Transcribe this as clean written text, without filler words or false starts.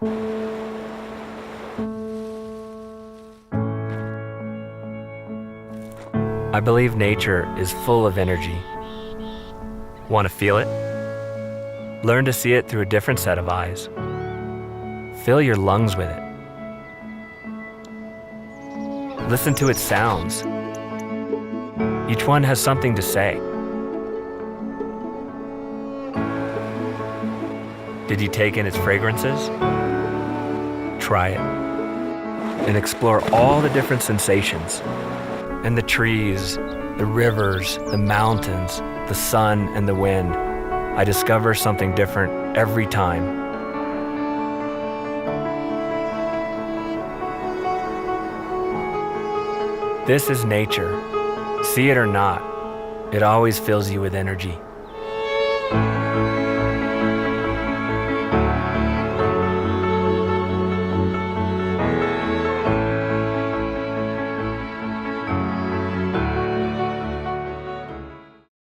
I believe nature is full of energy. Want to feel it? Learn to see it through a different set of eyes. Fill your lungs with it. Listen to its sounds. Each one has something to say. Did you take in its fragrances? Try it and explore all the different sensations. And the trees, the rivers, the mountains, the sun and the wind. I discover something different every time. This is nature. See it or not, it always fills you with energy.